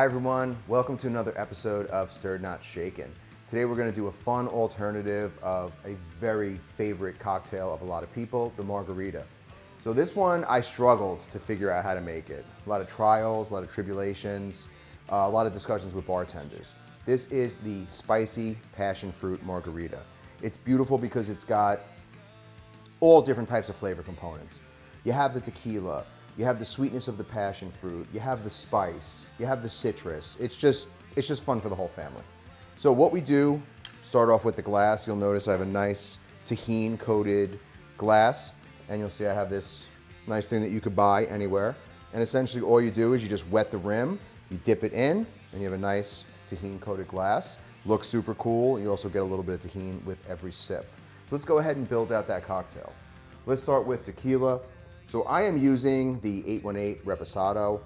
Hi everyone, welcome to another episode of Stirred Not Shaken. Today we're going to do a fun alternative of a very favorite cocktail of a lot of people, the margarita. So this one I struggled to figure out how to make it. A lot of trials, a lot of tribulations, a lot of discussions with bartenders. This is the Spicy Passionfruit Margarita. It's beautiful because it's got all different types of flavor components. You have the tequila, you have the sweetness of the passion fruit, you have the spice, you have the citrus. It's just fun for the whole family. So what we do, start off with the glass. You'll notice I have a nice Tajín coated glass, and you'll see I have this nice thing that you could buy anywhere. And essentially all you do is you just wet the rim, you dip it in, and you have a nice Tajín coated glass. Looks super cool. You also get a little bit of Tajín with every sip. So let's go ahead and build out that cocktail. Let's start with tequila. So I am using the 818 Reposado.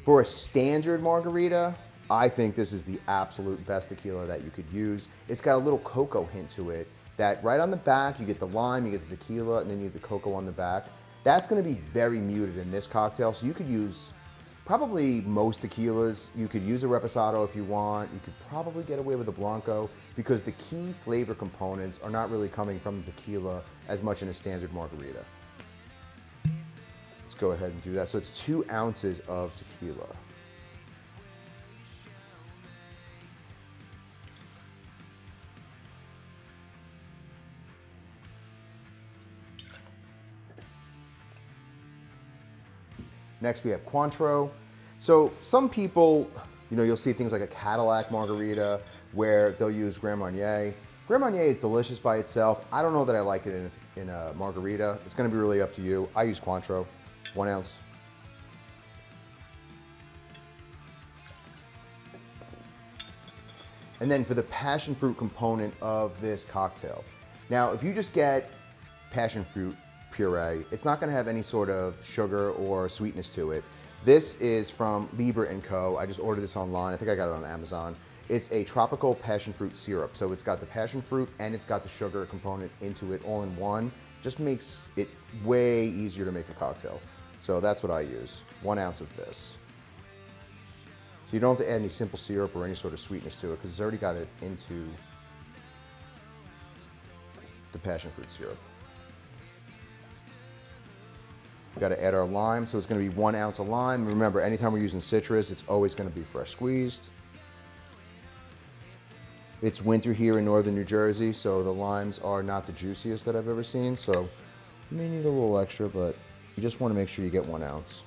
For a standard margarita, I think this is the absolute best tequila that you could use. It's got a little cocoa hint to it that right on the back, you get the lime, you get the tequila, and then you get the cocoa on the back. That's gonna be very muted in this cocktail, so you could use probably most tequilas. You could use a Reposado if you want. You could probably get away with a Blanco because the key flavor components are not really coming from the tequila as much in a standard margarita. Let's go ahead and do that. So it's 2 ounces of tequila. Next we have Cointreau. So some people, you'll see things like a Cadillac margarita where they'll use Grand Marnier. Grand Marnier is delicious by itself. I don't know that I like it in a margarita. It's gonna be really up to you. I use Cointreau, 1 ounce. And then for the passion fruit component of this cocktail. Now, if you just get passion fruit puree, it's not gonna have any sort of sugar or sweetness to it. This is from Liber Co. I just ordered this online. I think I got it on Amazon. It's a tropical passion fruit syrup. So it's got the passion fruit and it's got the sugar component into it all in one. Just makes it way easier to make a cocktail. So that's what I use, 1 ounce of this. So you don't have to add any simple syrup or any sort of sweetness to it because it's already got it into the passion fruit syrup. We got to add our lime, so it's going to be 1 ounce of lime. Remember, anytime we're using citrus, it's always going to be fresh squeezed. It's winter here in northern New Jersey, so the limes are not the juiciest that I've ever seen, so you may need a little extra, but you just want to make sure you get 1 ounce.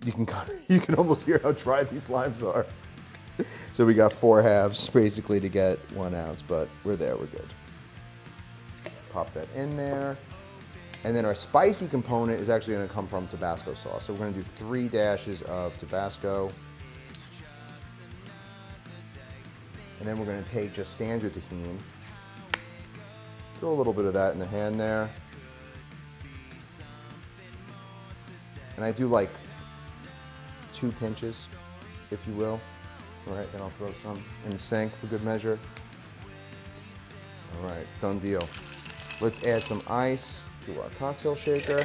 You can almost hear how dry these limes are. So we got 4 halves basically to get 1 ounce, but we're there, we're good. Pop that in there. And then our spicy component is actually gonna come from Tabasco sauce. So we're gonna do 3 dashes of Tabasco. And then we're gonna take just standard Tajín. Throw a little bit of that in the hand there. And I do like 2 pinches, if you will. All right, then I'll throw some in the sink for good measure. All right, done deal. Let's add some ice to our cocktail shaker.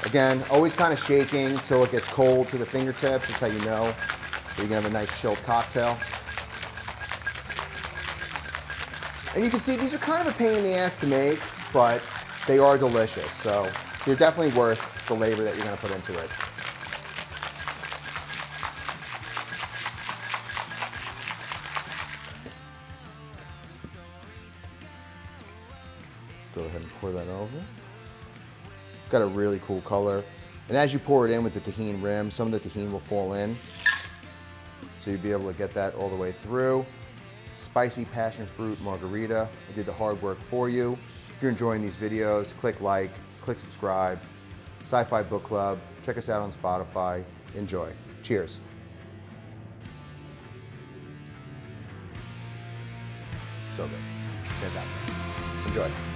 Again, always kind of shaking till it gets cold to the fingertips. That's how you know that you're gonna have a nice chilled cocktail. And you can see these are kind of a pain in the ass to make, but they are delicious, so they're definitely worth the labor that you're gonna put into it. Let's go ahead and pour that over. It's got a really cool color. And as you pour it in with the Tajín rim, some of the Tajín will fall in. So you'll be able to get that all the way through. Spicy passion fruit margarita. I did the hard work for you. If you're enjoying these videos, click like, click subscribe. Sci-Fi Book Club. Check us out on Spotify. Enjoy. Cheers. So good. Fantastic. Enjoy.